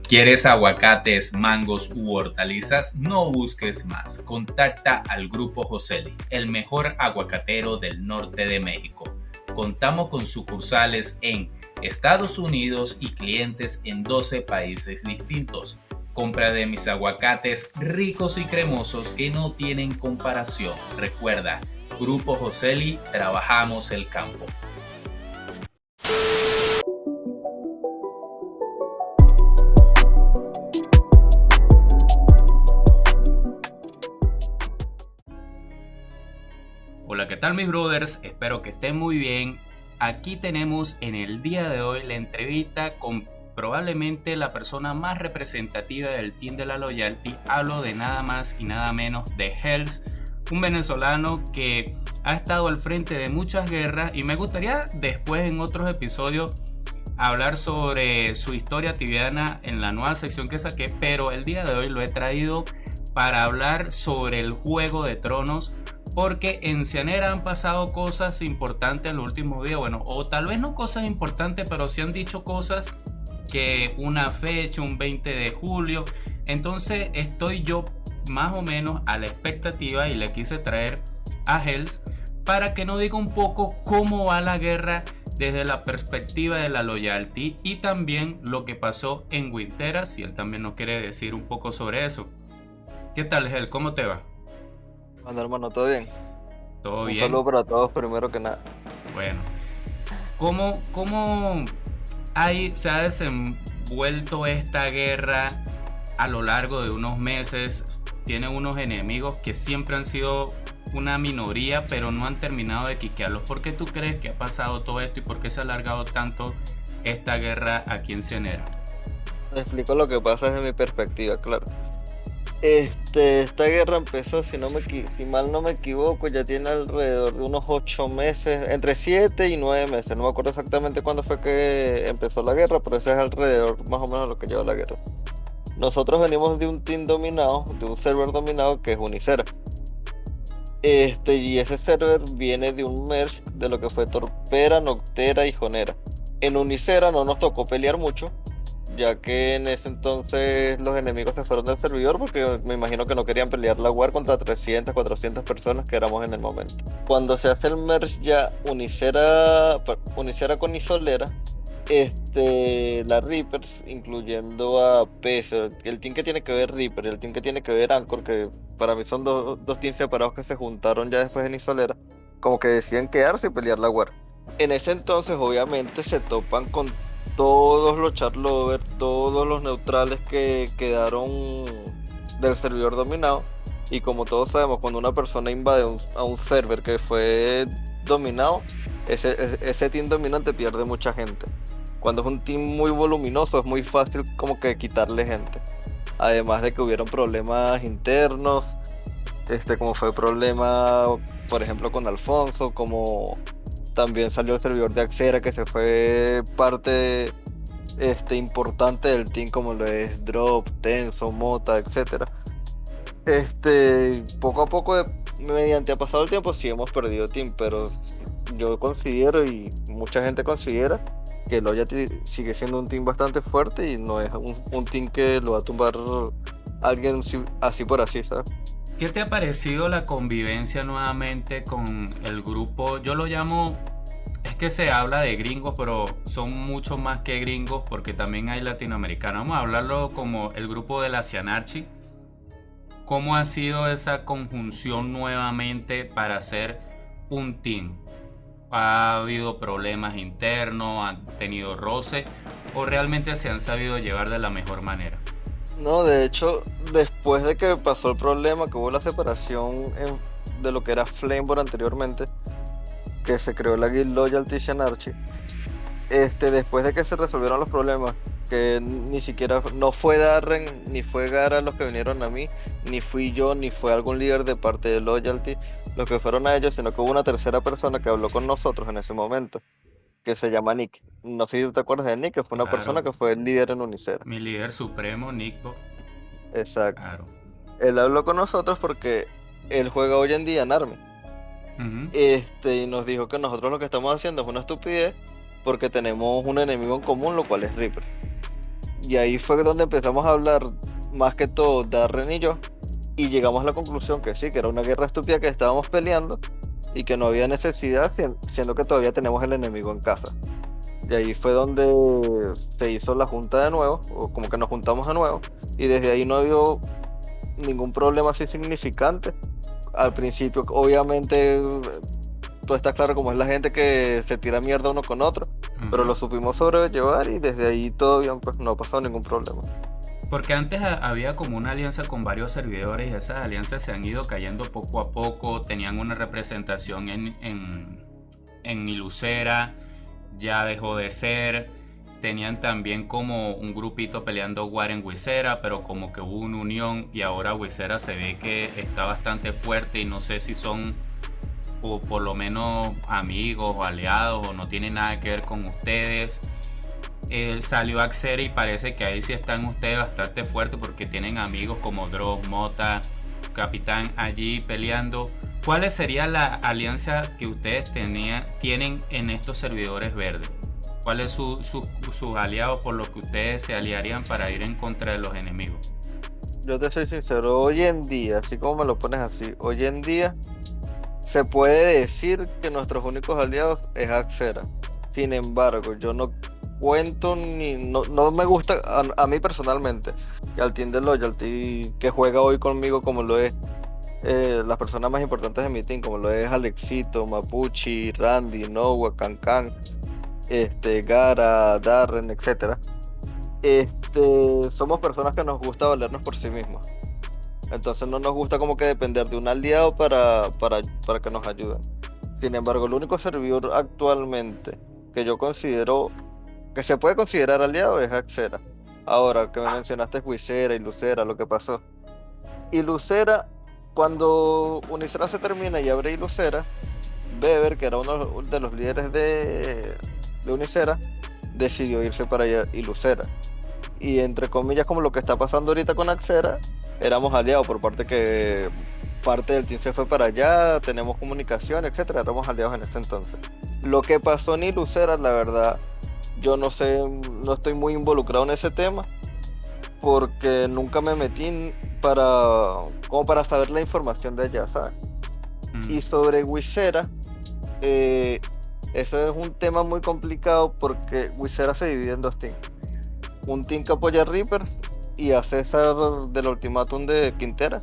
¿Quieres aguacates, mangos u hortalizas? No busques más. Contacta al Grupo Joseli, el mejor aguacatero del norte de México. Contamos con sucursales en Estados Unidos y clientes en 12 países distintos. Compra de mis aguacates ricos y cremosos que no tienen comparación. Recuerda, Grupo Joseli, trabajamos el campo. Hola, ¿qué tal mis brothers? Espero que estén muy bien. Aquí tenemos en el día de hoy la entrevista con probablemente la persona más representativa del Team de la Loyalty. Hablo de nada más y nada menos de Hells, un venezolano que ha estado al frente de muchas guerras y me gustaría después en otros episodios hablar sobre su historia tibiana en la nueva sección que saqué, pero el día de hoy lo he traído para hablar sobre el Juego de Tronos, porque en Cianera han pasado cosas importantes en los últimos días, bueno, o tal vez no cosas importantes, pero sí han dicho cosas que una fecha, un 20 de julio, entonces estoy yo más o menos a la expectativa y le quise traer a Hells para que nos diga un poco cómo va la guerra desde la perspectiva de la Loyalty y también lo que pasó en Winteras, si él también nos quiere decir un poco sobre eso. ¿Qué tal, Hells? ¿Cómo te va? Bueno, hermano, ¿todo bien? ¿Todo Un bien? saludo para todos primero que nada. Bueno, ¿cómo se ha desenvuelto esta guerra a lo largo de unos meses? Tiene unos enemigos que siempre han sido una minoría, pero no han terminado de quiquearlos. ¿Por qué tú crees que ha pasado todo esto y por qué se ha alargado tanto esta guerra aquí en Cienera? Te explico lo que pasa desde mi perspectiva, claro. Esta guerra empezó, si mal no me equivoco, ya tiene alrededor de unos 8 meses, entre 7 y 9 meses. No me acuerdo exactamente cuándo fue que empezó la guerra, pero ese es alrededor más o menos lo que lleva la guerra. Nosotros venimos de un team dominado, de un server dominado que es Unicera. Y ese server viene de un merge de lo que fue Torpera, Noctera y Jonera. En Unicera no nos tocó pelear mucho, ya que en ese entonces los enemigos se fueron del servidor porque me imagino que no querían pelear la war contra 300, 400 personas que éramos en el momento. Cuando se hace el merge ya Unicera con Isolera, la Reapers, incluyendo a Peso, el team que tiene que ver Reaper y el team que tiene que ver Anchor, que para mí son dos teams separados que se juntaron ya después en Isolera, como que deciden quedarse y pelear la war. En ese entonces obviamente se topan con todos los charlovers, todos los neutrales que quedaron del servidor dominado. Y como todos sabemos, cuando una persona invade a un server que fue dominado, ese team dominante pierde mucha gente. Cuando es un team muy voluminoso es muy fácil como que quitarle gente. Además de que hubieron problemas internos, como fue el problema, por ejemplo, con Alfonso, como también salió el servidor de Axera, que se fue parte importante del team, como lo es Drop, Tenso, Mota, etcétera. Poco a poco, mediante ha pasado el tiempo, sí hemos perdido team, pero yo considero y mucha gente considera que Loyalty sigue siendo un team bastante fuerte y no es un team que lo va a tumbar alguien así por así, ¿sabes? ¿Qué te ha parecido la convivencia nuevamente con el grupo? Yo lo llamo, es que se habla de gringos, pero son mucho más que gringos porque también hay latinoamericanos. Vamos a hablarlo como el grupo de la Cianarchy. ¿Cómo ha sido esa conjunción nuevamente para hacer un team? ¿Ha habido problemas internos? ¿Han tenido roce? ¿O realmente se han sabido llevar de la mejor manera? No, de hecho, después de que pasó el problema, que hubo la separación de lo que era Flamebore anteriormente, que se creó la Guild Loyalty Cianarchy, después de que se resolvieron los problemas, que ni siquiera no fue Darren ni fue Gara los que vinieron a mí, ni fui yo, ni fue algún líder de parte de Loyalty los que fueron a ellos, sino que hubo una tercera persona que habló con nosotros en ese momento, que se llama Nick. No sé si tú te acuerdas de Nick, que fue una persona que fue el líder en Unicera. Mi líder supremo, Nico. Exacto. Claro. Él habló con nosotros porque él juega hoy en día en Army. Y nos dijo que nosotros lo que estamos haciendo es una estupidez porque tenemos un enemigo en común, lo cual es Reaper. Y ahí fue donde empezamos a hablar, más que todo Darren y yo, y llegamos a la conclusión que sí, que era una guerra estúpida que estábamos peleando y que no había necesidad, siendo que todavía tenemos el enemigo en casa. Y ahí fue donde se hizo la junta de nuevo, o como que nos juntamos de nuevo, y desde ahí no había ningún problema así significante. Al principio, obviamente, todo está claro como es la gente que se tira mierda uno con otro, pero Ujú. lo supimos sobrellevar y desde ahí todo bien, pues no ha pasado ningún problema. Porque antes había como una alianza con varios servidores y esas alianzas se han ido cayendo poco a poco. Tenían una representación en Ilucera, ya dejó de ser. Tenían también como un grupito peleando War en Wisera, pero como que hubo una unión y ahora Wisera se ve que está bastante fuerte y no sé si son o por lo menos amigos o aliados o no tiene nada que ver con ustedes. Salió Axera y parece que ahí sí están ustedes bastante fuertes porque tienen amigos como Drog, Mota, Capitán allí peleando. ¿Cuál sería la alianza que ustedes tienen en estos servidores verdes? ¿Cuáles son sus aliados por los que ustedes se aliarían para ir en contra de los enemigos? Yo te soy sincero, hoy en día, así como me lo pones así, hoy en día se puede decir que nuestros únicos aliados es Axera. Sin embargo, yo no cuento no me gusta a mí personalmente, y al team de Loyalty que juega hoy conmigo como lo es las personas más importantes de mi team, como lo es Alexito, Mapuchi, Randy, Noah, Cancan, Gara, Darren, etcétera. Somos personas que nos gusta valernos por sí mismos. Entonces no nos gusta como que depender de un aliado para que nos ayuden. Sin embargo, el único servidor actualmente que yo considero que se puede considerar aliado es Axera. Ahora que me mencionaste Wisera y Lucera, lo que pasó. Y Lucera, cuando Unicera se termina y abre Lucera, Beber, que era uno de los líderes de Unicera, decidió irse para allá y Lucera. Y entre comillas, como lo que está pasando ahorita con Axera, éramos aliados por parte del team se fue para allá, tenemos comunicación, etcétera, éramos aliados en ese entonces. Lo que pasó en Ilucera, la verdad, yo no sé, no estoy muy involucrado en ese tema, porque nunca me metí como para saber la información de allá, ¿sabes? Y sobre Wisera, eso es un tema muy complicado porque Wisera se divide en dos teams. Un team que apoya a Reaper y a César del ultimátum de Quintera,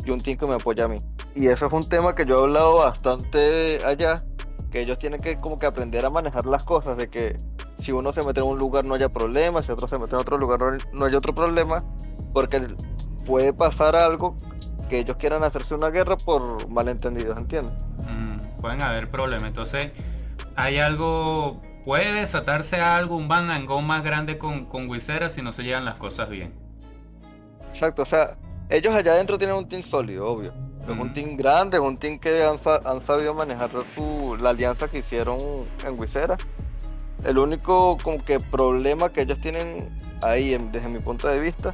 y un team que me apoya a mí. Y eso es un tema que yo he hablado bastante allá, que ellos tienen que como que aprender a manejar las cosas, de que si uno se mete en un lugar no haya problema, si otro se mete en otro lugar no haya otro problema, porque puede pasar algo que ellos quieran hacerse una guerra por malentendidos, ¿entiendes? Pueden haber problemas. Entonces, hay algo, puede desatarse algo, un bandangón más grande con Wisera si no se llevan las cosas bien. Exacto, o sea, ellos allá adentro tienen un team sólido, obvio. Es un team grande, es un team que han sabido manejar la alianza que hicieron en Wisera. El único como que problema que ellos tienen ahí, desde mi punto de vista,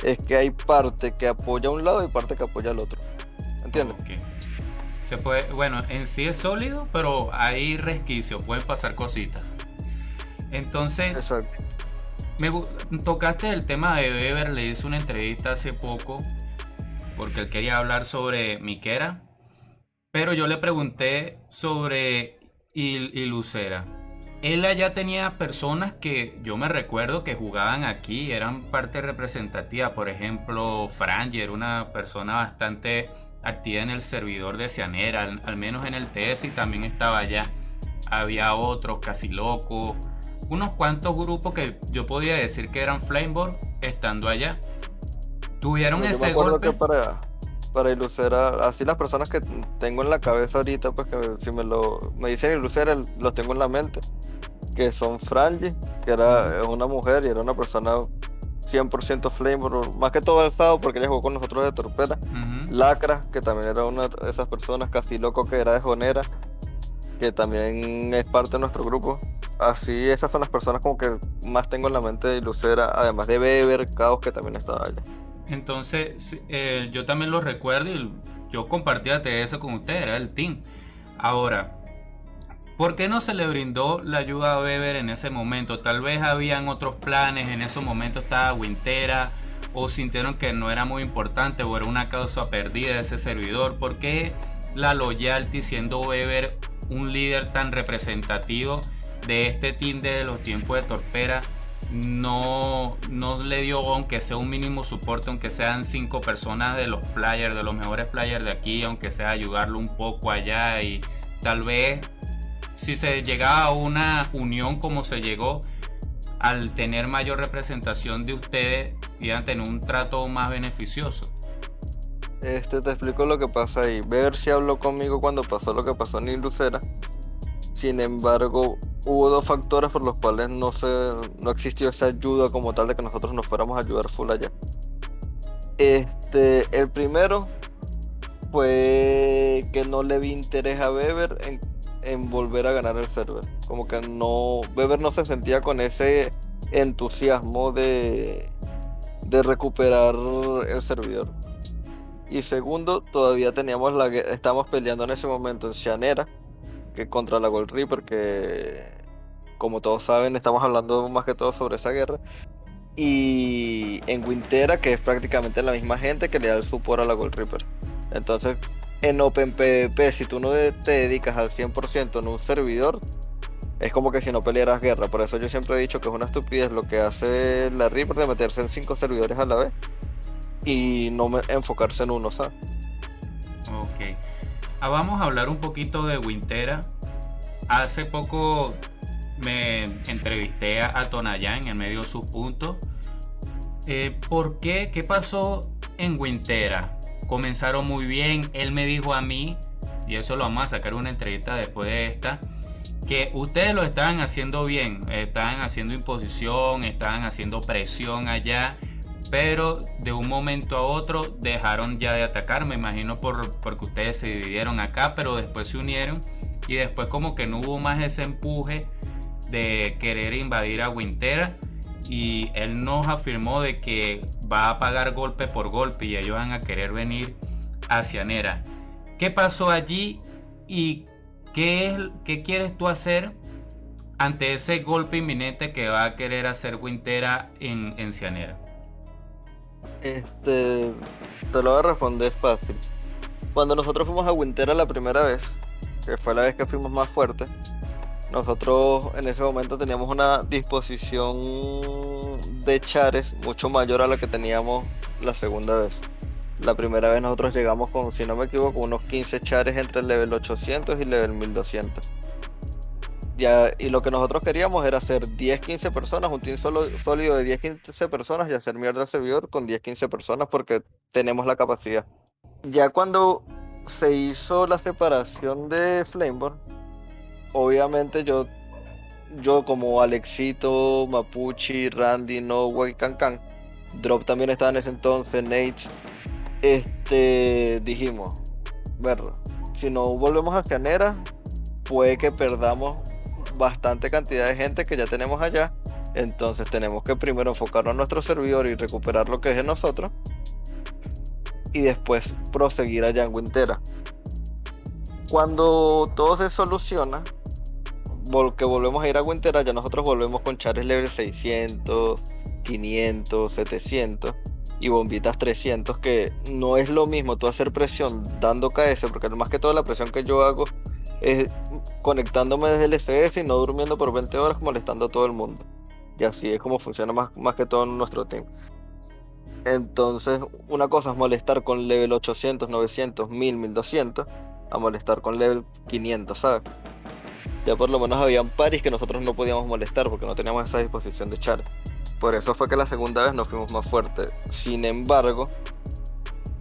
es que hay parte que apoya a un lado y parte que apoya al otro. ¿Entiendes? Okay. Se puede, bueno, en sí es sólido, pero hay resquicios, pueden pasar cositas. Entonces, Exacto. Tocaste el tema de Weber, le hice una entrevista hace poco porque él quería hablar sobre Miquera, pero yo le pregunté sobre Ilucera. Él allá tenía personas que yo me recuerdo que jugaban aquí, eran parte representativa. Por ejemplo, Franger, una persona bastante activa en el servidor de Cianera, al menos en el TS, y también estaba allá. Había otros, Casi Loco, unos cuantos grupos que yo podía decir que eran Flameborn estando allá. Tuvieron Yo me ese acuerdo golpe. que para Ilucera, así las personas que tengo en la cabeza ahorita, pues que si me dicen Ilucera, los tengo en la mente, que son Frangie, que es una mujer y era una persona 100% Flameborn, más que todo alzado porque ella jugó con nosotros de Torpera. Lacra, que también era una de esas personas, Casi Loco, que era de Jonera, que también es parte de nuestro grupo. Así, esas son las personas como que más tengo en la mente de Lucera, además de Beber, Caos, que también estaba allá. Entonces, yo también lo recuerdo y yo compartía eso con ustedes, era el team. Ahora, ¿Por qué no se le brindó la ayuda a Weber en ese momento? Tal vez habían otros planes, en ese momento estaba Wintera, o sintieron que no era muy importante o era una causa perdida de ese servidor. ¿Por qué la Loyalty, siendo Weber un líder tan representativo de este team de los tiempos de Torpera, no le dio, aunque sea un mínimo soporte, aunque sean 5 personas de los players, de los mejores players de aquí, aunque sea ayudarlo un poco allá? Y tal vez si se llegaba a una unión como se llegó, al tener mayor representación de ustedes, iban a tener un trato más beneficioso. Te explico lo que pasa ahí. Ver si habló conmigo cuando pasó lo que pasó en Ilucera. Sin embargo, hubo dos factores por los cuales no existió esa ayuda como tal de que nosotros nos fuéramos a ayudar full allá. El primero fue que no le vi interés a Weber en volver a ganar el server. Como que no, Weber no se sentía con ese entusiasmo de recuperar el servidor. Y segundo, todavía estábamos peleando en ese momento en Cianera, que contra la Gold Reaper, que como todos saben estamos hablando más que todo sobre esa guerra, y en Wintera, que es prácticamente la misma gente que le da el support a la Gold Reaper. Entonces en Open PvP, si tú no te dedicas al 100% en un servidor, es como que si no pelearas guerra. Por eso yo siempre he dicho que es una estupidez lo que hace la Reaper de meterse en 5 servidores a la vez y no enfocarse en uno, ¿sabes? Ok. Vamos a hablar un poquito de Wintera. Hace poco me entrevisté a Tonayán en medio de sus puntos. ¿Por qué? ¿Qué pasó en Wintera? Comenzaron muy bien. Él me dijo a mí, y eso lo vamos a sacar una entrevista después de esta, que ustedes lo estaban haciendo bien, estaban haciendo imposición, estaban haciendo presión allá, pero de un momento a otro dejaron ya de atacar. Me imagino porque ustedes se dividieron acá, pero después se unieron y después como que no hubo más ese empuje de querer invadir a Wintera, y él nos afirmó de que va a pagar golpe por golpe y ellos van a querer venir a Cianera. ¿Qué pasó allí y qué quieres tú hacer ante ese golpe inminente que va a querer hacer Wintera en Cianera? Te lo voy a responder fácil. Cuando nosotros fuimos a Wintera la primera vez, que fue la vez que fuimos más fuertes, nosotros en ese momento teníamos una disposición de chares mucho mayor a la que teníamos la segunda vez. La primera vez nosotros llegamos con, si no me equivoco, unos 15 chares entre el level 800 y level 1200. Y lo que nosotros queríamos era hacer 10-15 personas, un team sólido de 10-15 personas y hacer mierda al servidor con 10-15 personas porque tenemos la capacidad. Ya cuando se hizo la separación de Flameborn, obviamente yo como Alexito, Mapuchi, Randy, Noah y Cancan, Drop también estaba en ese entonces, Nate, dijimos, verlo, si no volvemos a Cianera, puede que perdamos bastante cantidad de gente que ya tenemos allá. Entonces tenemos que primero enfocarnos en nuestro servidor y recuperar lo que es de nosotros, y después proseguir allá en Wintera. Cuando todo se soluciona, que volvemos a ir a Wintera, ya nosotros volvemos con chares level 600, 500, 700 y bombitas 300, que no es lo mismo tú hacer presión dando KS, porque más que todo la presión que yo hago es conectándome desde el FS y no durmiendo por 20 horas molestando a todo el mundo. Y así es como funciona más que todo en nuestro team. Entonces, una cosa es molestar con level 800, 900, 1000, 1200, a molestar con level 500, ¿sabes? Ya por lo menos habían paris que nosotros no podíamos molestar porque no teníamos esa disposición de char. Por eso fue que la segunda vez nos fuimos más fuertes. Sin embargo,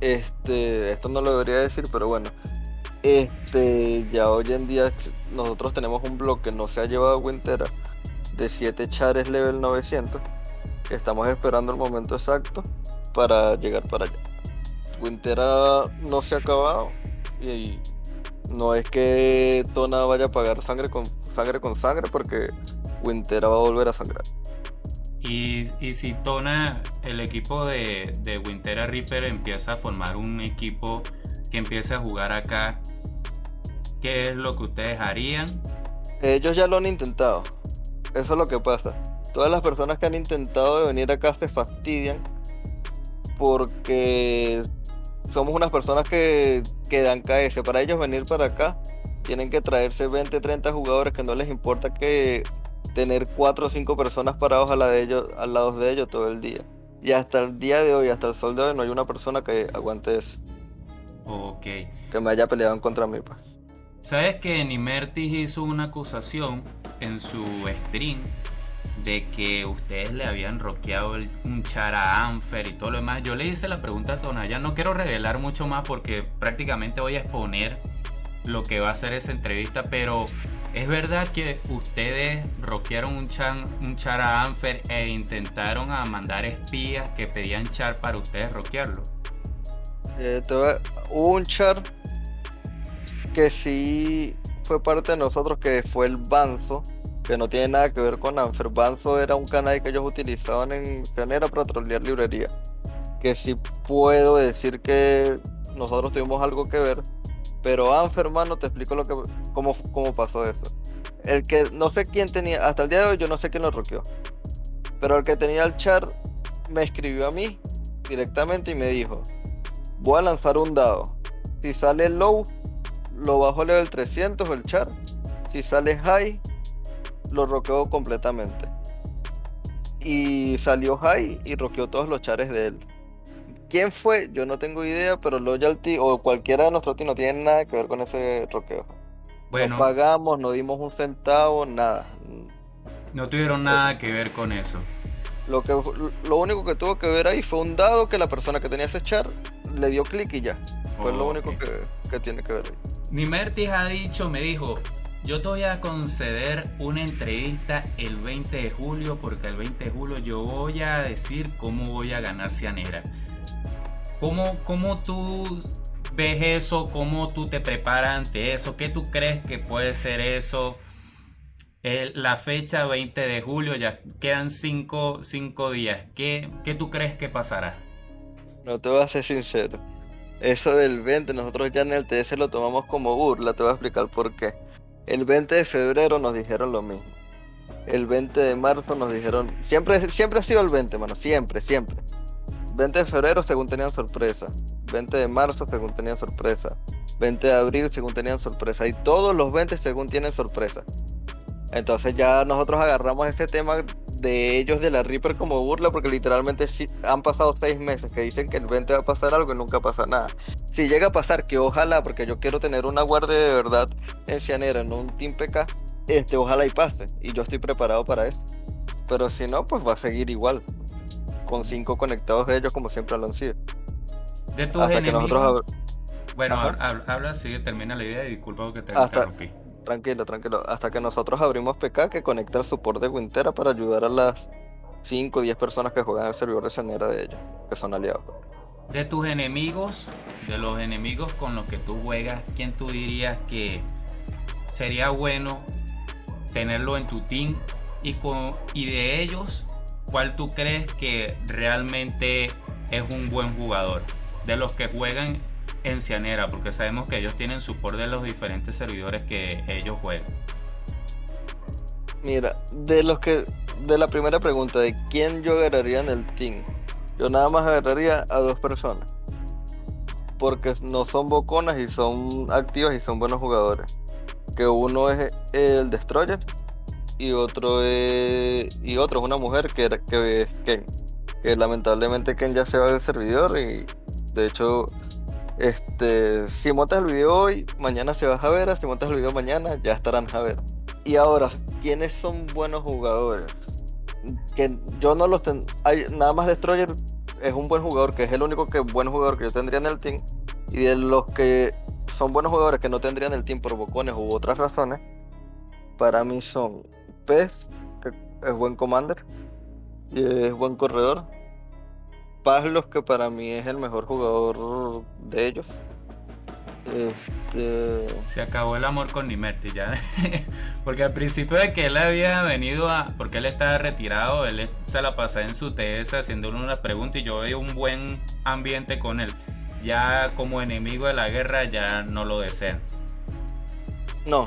esto no lo debería decir, pero bueno, ya hoy en día nosotros tenemos un bloque que no se ha llevado a Wintera de 7 chares level 900. Estamos esperando el momento exacto para llegar para allá. Wintera no se ha acabado y no es que Tona vaya a pagar sangre con sangre, porque Wintera va a volver a sangrar. Y si Tona, el equipo de Wintera Reaper empieza a formar un equipo que empiece a jugar acá, ¿qué es lo que ustedes harían? Ellos ya lo han intentado. Eso es lo que pasa. Todas las personas que han intentado de venir acá se fastidian porque somos unas personas que dan KS. Para ellos venir para acá tienen que traerse 20, 30 jugadores que no les importa que tener 4 o 5 personas parados al lado de ellos todo el día. Y hasta el día de hoy, hasta el sol de hoy, no hay una persona que aguante eso, Ok. que me haya peleado en contra mí, pues. ¿Sabes que Nimertis hizo una acusación en su stream de que ustedes le habían rockeado un char a Anfer y todo lo demás? Yo le hice la pregunta a Tonaya, no quiero revelar mucho más porque prácticamente voy a exponer lo que va a ser esa entrevista, pero ¿es verdad que ustedes rockearon un char a Anfer e intentaron a mandar espías que pedían char para ustedes rockearlo? Hubo un char que sí fue parte de nosotros, que fue el Banzo, que no tiene nada que ver con Anfer. Banzo era un canal que ellos utilizaban en Canera para trolear librería, que sí puedo decir que nosotros tuvimos algo que ver, pero Anfer, hermano, te explico cómo pasó eso. El que no sé quién tenía, hasta el día de hoy yo no sé quién lo roqueó, pero el que tenía el char me escribió a mí directamente y me dijo: voy a lanzar un dado, si sale low lo bajo a level 300 el char, si sale high lo roqueo completamente. Y salió high y roqueó todos los chares de él. ¿Quién fue? Yo no tengo idea, pero Loyalty o cualquiera de nuestros team no tiene nada que ver con ese roqueo. Bueno, No pagamos, no dimos un centavo, nada. no tuvieron nada que ver con eso. Lo único que tuvo que ver ahí fue un dado que la persona que tenía ese char le dio clic y ya. Fue lo único que tiene que ver ahí. Nimertis me dijo, yo te voy a conceder una entrevista el 20 de julio porque el 20 de julio yo voy a decir cómo voy a ganar Cianera. ¿Cómo tú ves eso? ¿Cómo tú te preparas ante eso? ¿Qué tú crees que puede ser eso? La fecha 20 de julio, ya quedan 5 días. ¿Qué tú crees que pasará? No te voy a ser sincero. Eso del 20, nosotros ya en el TS lo tomamos como burla, te voy a explicar por qué. El 20 de febrero nos dijeron lo mismo. El 20 de marzo nos dijeron... Siempre ha sido el 20, mano, siempre. 20 de febrero según tenían sorpresa. 20 de marzo según tenían sorpresa. 20 de abril según tenían sorpresa. Y todos los 20 según tienen sorpresa. Entonces ya nosotros agarramos este tema de ellos de la Reaper como burla, porque literalmente han pasado 6 meses que dicen que el 20 va a pasar algo y nunca pasa nada. Si llega a pasar, que ojalá, porque yo quiero tener una guardia de verdad en Cianera, en un Team PK, ojalá y pase, y yo estoy preparado para eso. Pero si no, pues va a seguir igual, con 5 conectados de ellos como siempre lo han sido. De tus hasta enemigos... que nosotros... Bueno, habla, sigue, termina la idea y disculpa que te interrumpí. Tranquilo. Hasta que nosotros abrimos PK, que conecta el support de Wintera para ayudar a las 5 o 10 personas que juegan el servidor de Cianera de ellos, que son aliados. De tus enemigos, de los enemigos con los que tú juegas, ¿quién tú dirías que sería bueno tenerlo en tu team? Y de ellos, ¿cuál tú crees que realmente es un buen jugador? De los que juegan en Cianera, porque sabemos que ellos tienen support de los diferentes servidores que ellos juegan. Mira, de la primera pregunta de quién yo agarraría en el team, yo nada más agarraría a 2 personas, porque no son boconas y son activas y son buenos jugadores. Que uno es el Destroyer y otro es una mujer que es Ken, que lamentablemente Ken ya se va del servidor. Y de hecho, si montas el video hoy, mañana se va a Javera. Si montas el video mañana, ya estarán Javera. Y ahora, ¿quiénes son buenos jugadores? Que yo no los nada más Destroyer es un buen jugador, que es el único buen jugador que yo tendría en el team. Y de los que son buenos jugadores que no tendrían el team por bocones u otras razones, para mí son Pez, que es buen commander y es buen corredor. Pazlos, que para mí es el mejor jugador de ellos. Se acabó el amor con Nimertis ya. Porque al principio de que él había venido porque él estaba retirado, él se la pasaba en su TS haciéndole una pregunta y yo veía un buen ambiente con él. Ya como enemigo de la guerra ya no lo desean. No.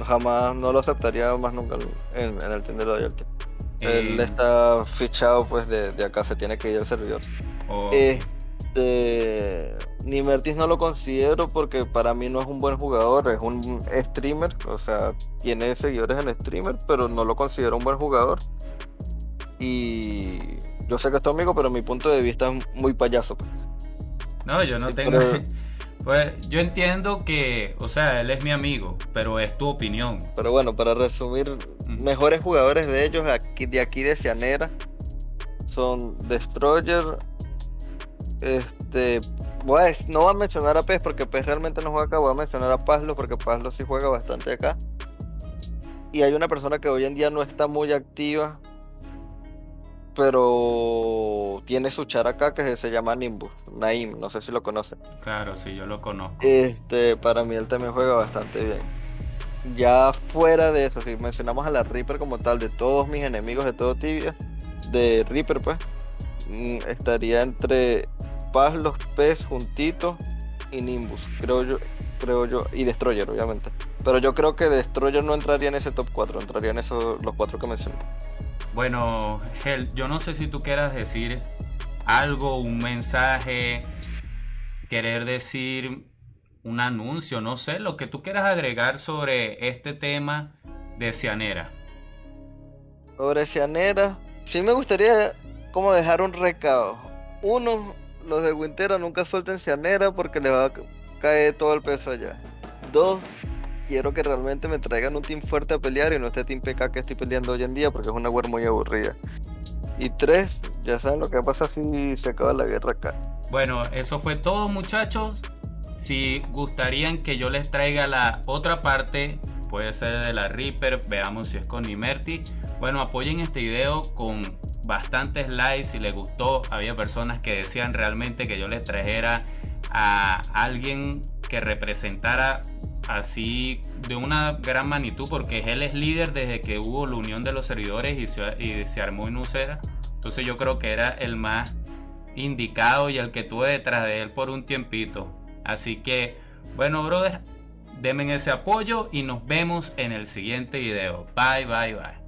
jamás no lo aceptaría más nunca en el Team de Loyalty. Él Eh, está fichado pues de acá, se tiene que ir al servidor. ok, Nimertis no lo considero porque para mí no es un buen jugador, es un streamer, o sea, tiene seguidores en streamer, pero no lo considero un buen jugador. Y yo sé que es tu amigo, pero mi punto de vista es muy payaso, pues. no, yo no tengo. Pero, Pues yo entiendo que, o sea, él es mi amigo, pero es tu opinión. pero bueno, para resumir, mejores jugadores de ellos aquí de Cianera son Destroyer. Este, no voy a mencionar a PES porque PES realmente no juega acá, voy a mencionar a Pazlo porque Pazlo sí juega bastante acá. Y hay una persona que hoy en día no está muy activa, pero tiene su char acá que se llama Nimbus, Naim, no sé si lo conocen. Claro, sí, yo lo conozco. Para mí él también juega bastante bien. Ya fuera de eso, si mencionamos a la Reaper como tal, de todos mis enemigos de todo Tibia, de Reaper pues, estaría entre Paz, los PES juntitos y Nimbus, creo yo, y Destroyer obviamente. Pero yo creo que Destroyer no entraría en ese top 4, entraría en esos los 4 que mencioné. Bueno, Hel, yo no sé si tú quieras decir algo, un mensaje, querer decir un anuncio, no sé, lo que tú quieras agregar sobre este tema de Cianera. Sobre Cianera, sí me gustaría como dejar un recado. Uno, los de Wintera nunca suelten Cianera porque le va a caer todo el peso allá. Dos, quiero que realmente me traigan un team fuerte a pelear y no este team PK que estoy peleando hoy en día porque es una war muy aburrida. Y tres, ya saben lo que pasa si se acaba la guerra acá. Bueno, eso fue todo, muchachos. Si gustarían que yo les traiga la otra parte, puede ser de la Reaper, veamos si es con Nimerti. Bueno, apoyen este video con bastantes likes si les gustó. Había personas que decían realmente que yo les trajera a alguien que representara así de una gran magnitud, porque él es líder desde que hubo la unión de los servidores y se armó en Nucera. Entonces yo creo que era el más indicado y el que tuve detrás de él por un tiempito. Así que, bueno, brother, denme ese apoyo y nos vemos en el siguiente video. Bye, bye, bye.